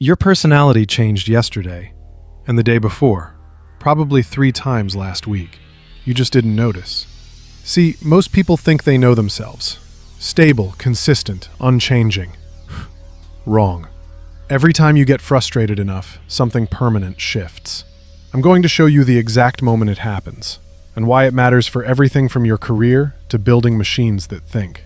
Your personality changed yesterday, and the day before, probably 3 times last week. You just didn't notice. See, most people think they know themselves. Stable, consistent, unchanging. Wrong. Every time you get frustrated enough, something permanent shifts. I'm going to show you the exact moment it happens, and why it matters for everything from your career to building machines that think.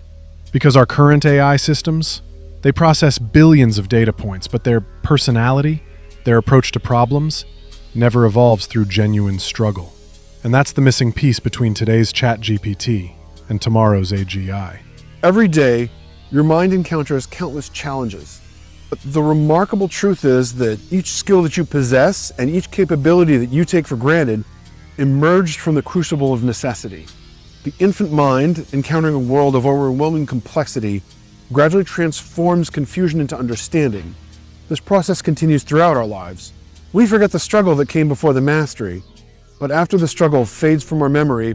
Because our current AI systems, they process billions of data points, but their personality, their approach to problems, never evolves through genuine struggle. And that's the missing piece between today's ChatGPT and tomorrow's AGI. Every day, your mind encounters countless challenges. But the remarkable truth is that each skill that you possess and each capability that you take for granted emerged from the crucible of necessity. The infant mind, encountering a world of overwhelming complexity, gradually transforms confusion into understanding. This process continues throughout our lives. We forget the struggle that came before the mastery, but after the struggle fades from our memory,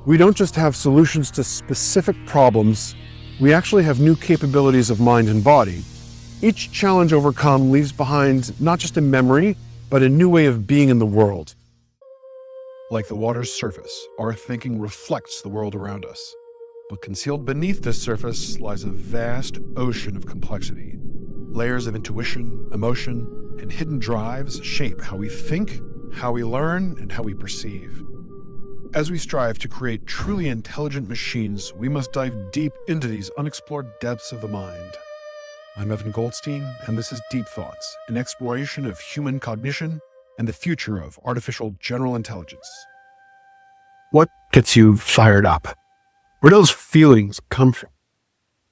we don't just have solutions to specific problems, we actually have new capabilities of mind and body. Each challenge overcome leaves behind not just a memory, but a new way of being in the world. Like the water's surface, our thinking reflects the world around us. But concealed beneath this surface lies a vast ocean of complexity. Layers of intuition, emotion, and hidden drives shape how we think, how we learn, and how we perceive. As we strive to create truly intelligent machines, we must dive deep into these unexplored depths of the mind. I'm Evan Goldstein, and this is Deep Thoughts, an exploration of human cognition and the future of artificial general intelligence. What gets you fired up? Where do those feelings come from?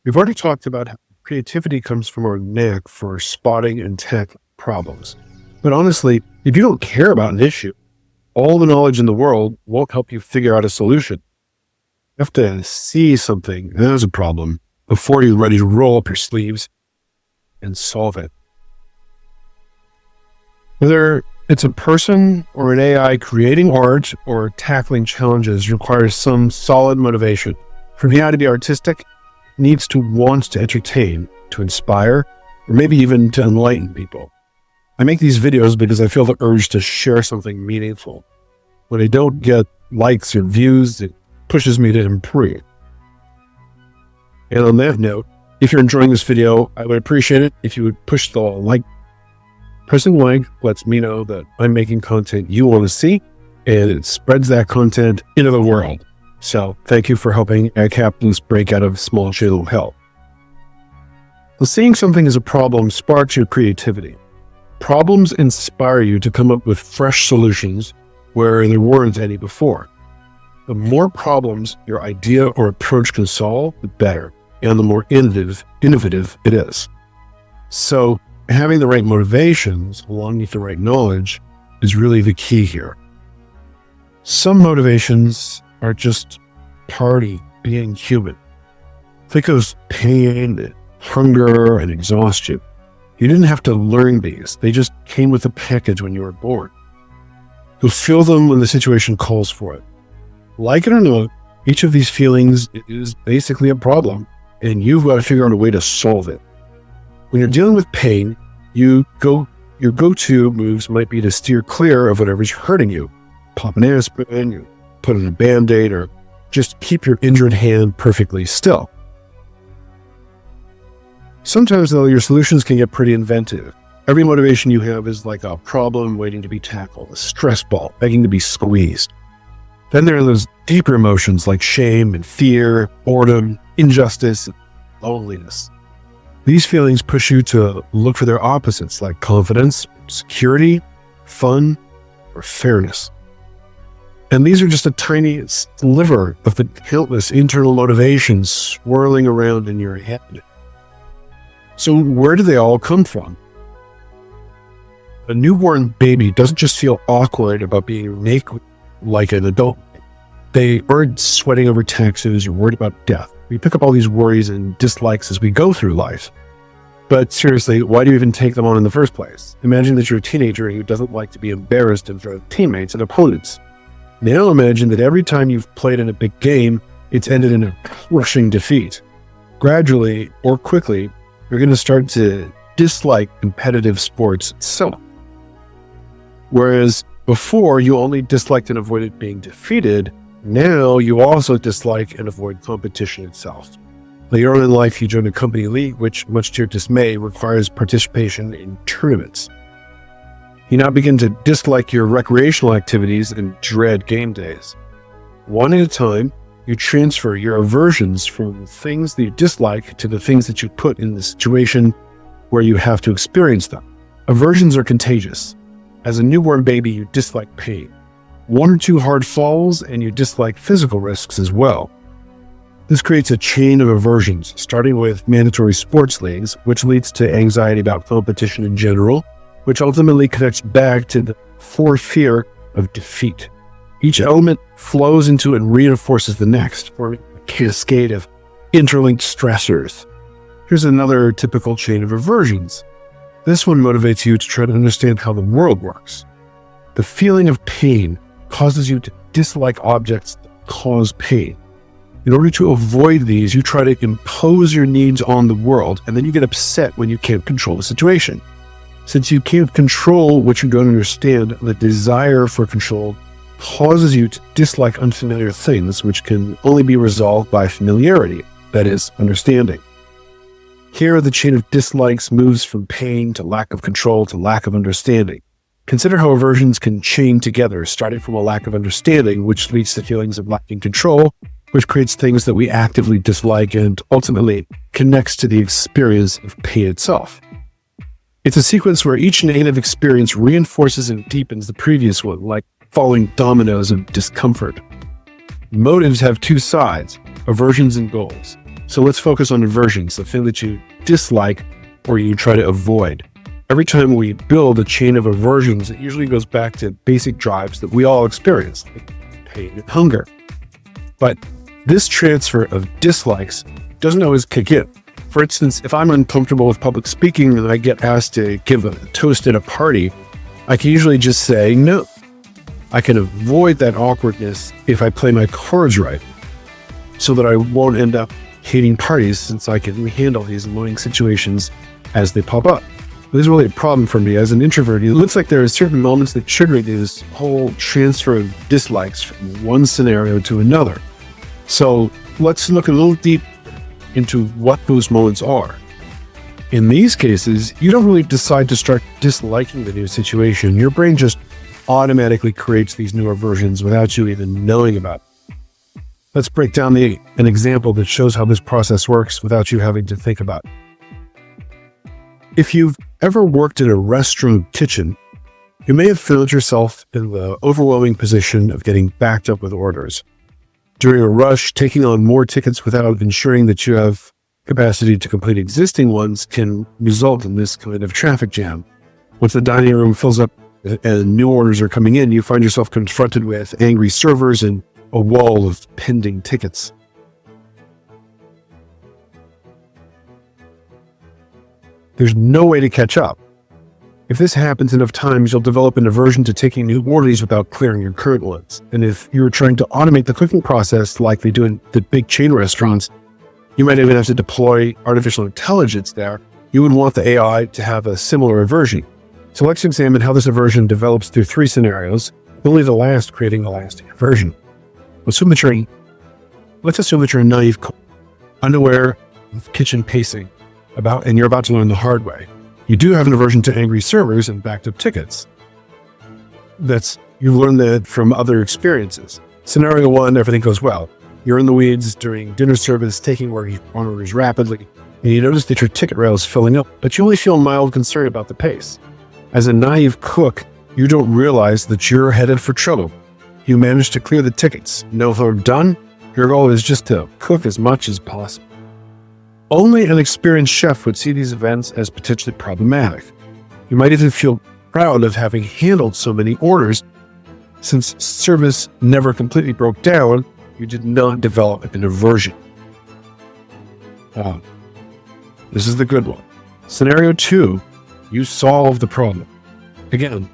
We've already talked about how creativity comes from our knack for spotting and tackling problems. But honestly, if you don't care about an issue, all the knowledge in the world won't help you figure out a solution. You have to see something as a problem before you're ready to roll up your sleeves and solve it. Whether it's a person or an AI creating art or tackling challenges requires some solid motivation. For AI to be artistic, it needs to want to entertain, to inspire, or maybe even to enlighten people. I make these videos because I feel the urge to share something meaningful. When I don't get likes or views, it pushes me to improve. And on that note, if you're enjoying this video, I would appreciate it if you would push the like. Pressing like lets me know that I'm making content you want to see, and it spreads that content into the world. So thank you for helping a capitalist break out of small channel hell. Well, seeing something as a problem sparks your creativity. Problems inspire you to come up with fresh solutions where there weren't any before. The more problems your idea or approach can solve, the better, and the more innovative it is. So having the right motivations along with the right knowledge is really the key here. Some motivations are just party, being human. Think of pain, hunger, and exhaustion. You didn't have to learn these. They just came with a package when you were born. You'll feel them when the situation calls for it. Like it or not, each of these feelings is basically a problem, and you've got to figure out a way to solve it. When you're dealing with pain, your go-to moves might be to steer clear of whatever's hurting you. Pop an aspirin, you put on a Band-Aid, or just keep your injured hand perfectly still. Sometimes, though, your solutions can get pretty inventive. Every motivation you have is like a problem waiting to be tackled, a stress ball begging to be squeezed. Then there are those deeper emotions like shame and fear, boredom, injustice, and loneliness. These feelings push you to look for their opposites like confidence, security, fun, or fairness. And these are just a tiny sliver of the countless internal motivations swirling around in your head. So where do they all come from? A newborn baby doesn't just feel awkward about being naked like an adult. They aren't sweating over taxes or worried about death. We pick up all these worries and dislikes as we go through life. But seriously, why do you even take them on in the first place? Imagine that you're a teenager who doesn't like to be embarrassed in front of teammates and opponents. Now imagine that every time you've played in a big game, it's ended in a crushing defeat. Gradually or quickly, you're going to start to dislike competitive sports itself. Whereas before you only disliked and avoided being defeated, now you also dislike and avoid competition itself. Later on in life, you join a company league, which, much to your dismay, requires participation in tournaments. You now begin to dislike your recreational activities and dread game days. One at a time, you transfer your aversions from things that you dislike to the things that you put in the situation where you have to experience them. Aversions are contagious. As a newborn baby, you dislike pain. 1 or 2 hard falls, and you dislike physical risks as well. This creates a chain of aversions, starting with mandatory sports leagues, which leads to anxiety about competition in general, which ultimately connects back to the fear of defeat. Each element flows into and reinforces the next, forming a cascade of interlinked stressors. Here's another typical chain of aversions. This one motivates you to try to understand how the world works. The feeling of pain causes you to dislike objects that cause pain. In order to avoid these, you try to impose your needs on the world, and then you get upset when you can't control the situation. Since you can't control what you don't understand, the desire for control causes you to dislike unfamiliar things, which can only be resolved by familiarity, that is, understanding. Here, the chain of dislikes moves from pain to lack of control to lack of understanding. Consider how aversions can chain together, starting from a lack of understanding, which leads to feelings of lacking control, which creates things that we actively dislike and ultimately connects to the experience of pain itself. It's a sequence where each negative experience reinforces and deepens the previous one, like falling dominoes of discomfort. Motives have 2 sides, aversions and goals. So let's focus on aversions, the thing that you dislike or you try to avoid. Every time we build a chain of aversions, it usually goes back to basic drives that we all experience, like pain and hunger. But this transfer of dislikes doesn't always kick in. For instance, if I'm uncomfortable with public speaking and I get asked to give a toast at a party, I can usually just say no. I can avoid that awkwardness if I play my cards right, so that I won't end up hating parties, since I can handle these annoying situations as they pop up. But this is really a problem for me as an introvert. It looks like there are certain moments that trigger this whole transfer of dislikes from one scenario to another. So let's look a little deep into what those moments are. In these cases, you don't really decide to start disliking the new situation. Your brain just automatically creates these new aversions without you even knowing about it. Let's break down an example that shows how this process works without you having to think about it. If you've ever worked in a restaurant kitchen, you may have found yourself in the overwhelming position of getting backed up with orders. During a rush, taking on more tickets without ensuring that you have capacity to complete existing ones can result in this kind of traffic jam. Once the dining room fills up and new orders are coming in, you find yourself confronted with angry servers and a wall of pending tickets. There's no way to catch up. If this happens enough times, you'll develop an aversion to taking new orders without clearing your current ones. And if you're trying to automate the cooking process like they do in the big chain restaurants, you might even have to deploy artificial intelligence there. You would want the AI to have a similar aversion. So let's examine how this aversion develops through 3 scenarios, only the last creating the lasting aversion. Let's assume that you're a naive cook, unaware of kitchen pacing, and you're about to learn the hard way. You do have an aversion to angry servers and backed up tickets. You've learned that from other experiences. Scenario 1, everything goes well. You're in the weeds during dinner service, taking orders rapidly, and you notice that your ticket rail is filling up, but you only feel mild concern about the pace. As a naive cook, you don't realize that you're headed for trouble. You manage to clear the tickets. No harm done. Your goal is just to cook as much as possible. Only an experienced chef would see these events as potentially problematic. You might even feel proud of having handled so many orders. Since service never completely broke down, you did not develop an aversion. This is the good one. Scenario 2, you solve the problem. Again,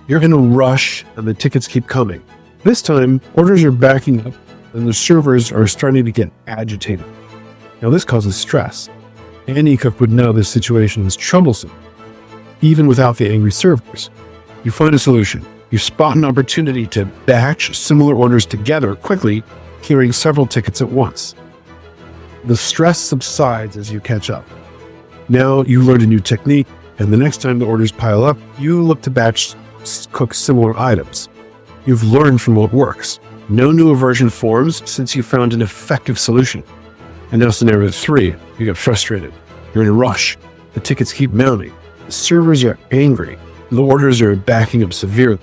you're in a rush and the tickets keep coming. This time, orders are backing up and the servers are starting to get agitated. Now, this causes stress. Any cook would know this situation is troublesome, even without the angry servers. You find a solution. You spot an opportunity to batch similar orders together quickly, clearing several tickets at once. The stress subsides as you catch up. Now you learned a new technique, and the next time the orders pile up, you look to cook similar items. You've learned from what works. No new aversion forms since you found an effective solution. And now scenario 3, you get frustrated. You're in a rush. The tickets keep mounting. The servers are angry. The orders are backing up severely.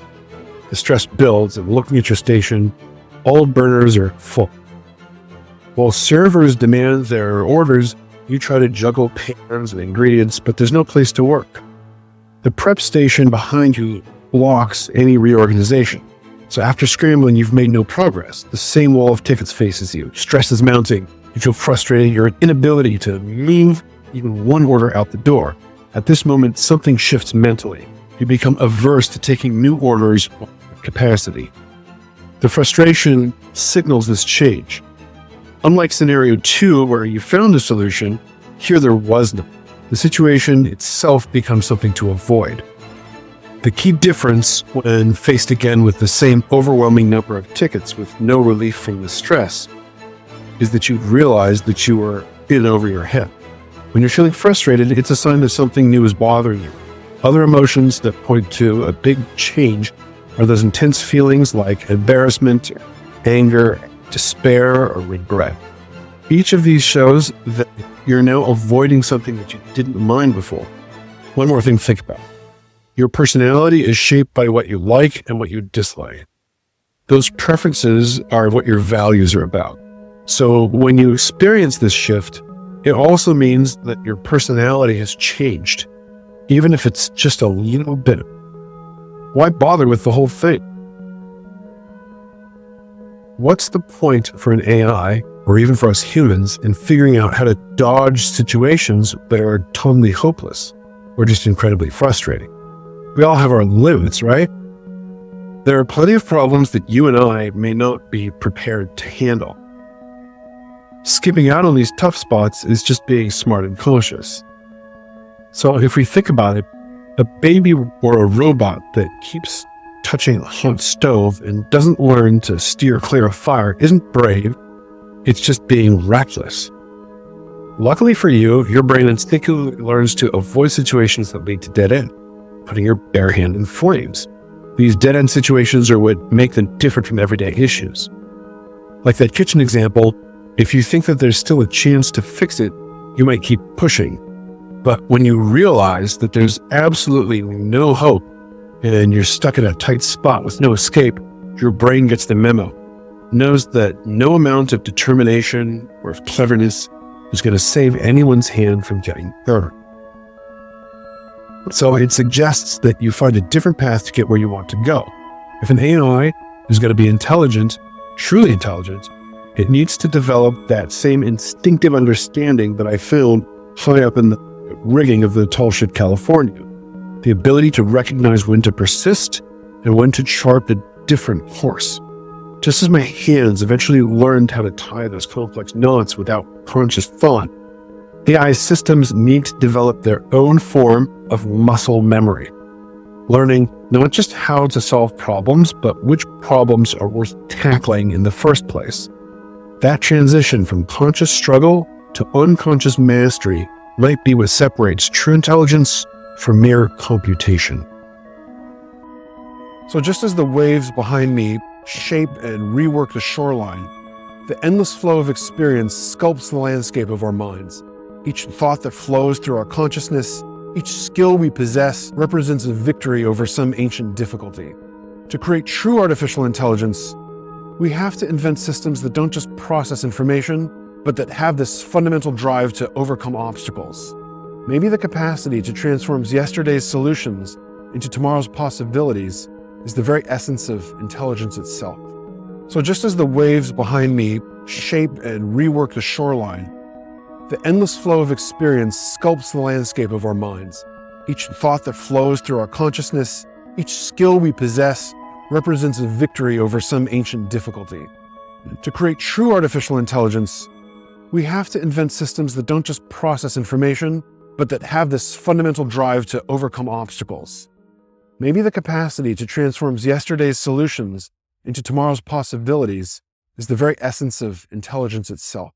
The stress builds, and looking at your station, all burners are full. While servers demand their orders, you try to juggle pans and ingredients, but there's no place to work. The prep station behind you blocks any reorganization. So after scrambling, you've made no progress. The same wall of tickets faces you. Stress is mounting. You feel frustrated at your inability to move even one order out the door. At this moment, something shifts mentally. You become averse to taking new orders or capacity. The frustration signals this change. Unlike scenario 2, where you found a solution, here there was none. The situation itself becomes something to avoid. The key difference when faced again with the same overwhelming number of tickets with no relief from the stress is that you realize that you are in over your head. When you're feeling frustrated, it's a sign that something new is bothering you. Other emotions that point to a big change are those intense feelings like embarrassment, anger, despair, or regret. Each of these shows that you're now avoiding something that you didn't mind before. One more thing to think about. Your personality is shaped by what you like and what you dislike. Those preferences are what your values are about. So when you experience this shift, it also means that your personality has changed, even if it's just a little bit. Why bother with the whole thing? What's the point for an AI, or even for us humans, in figuring out how to dodge situations that are totally hopeless or just incredibly frustrating? We all have our limits, right? There are plenty of problems that you and I may not be prepared to handle. Skipping out on these tough spots is just being smart and cautious. So if we think about it, a baby or a robot that keeps touching a hot stove and doesn't learn to steer clear of fire isn't brave, it's just being reckless. Luckily for you, your brain instinctively learns to avoid situations that lead to dead end, putting your bare hand in flames. These dead end situations are what make them different from everyday issues. Like that kitchen example, if you think that there's still a chance to fix it, you might keep pushing. But when you realize that there's absolutely no hope and you're stuck in a tight spot with no escape, your brain gets the memo, knows that no amount of determination or of cleverness is going to save anyone's hand from getting hurt. So it suggests that you find a different path to get where you want to go. If an AI is going to be intelligent, truly intelligent, it needs to develop that same instinctive understanding that I found high up in the rigging of the tall ship California. The ability to recognize when to persist and when to chart a different course. Just as my hands eventually learned how to tie those complex knots without conscious thought, AI systems need to develop their own form of muscle memory, learning not just how to solve problems, but which problems are worth tackling in the first place. That transition from conscious struggle to unconscious mastery might be what separates true intelligence from mere computation. So just as the waves behind me shape and rework the shoreline, the endless flow of experience sculpts the landscape of our minds. Each thought that flows through our consciousness, each skill we possess represents a victory over some ancient difficulty. To create true artificial intelligence, we have to invent systems that don't just process information, but that have this fundamental drive to overcome obstacles. Maybe the capacity to transform yesterday's solutions into tomorrow's possibilities is the very essence of intelligence itself. So just as the waves behind me shape and rework the shoreline, the endless flow of experience sculpts the landscape of our minds. Each thought that flows through our consciousness, each skill we possess represents a victory over some ancient difficulty. To create true artificial intelligence, We have to invent systems that don't just process information, but that have this fundamental drive to overcome obstacles. Maybe the capacity to transform yesterday's solutions into tomorrow's possibilities is the very essence of intelligence itself.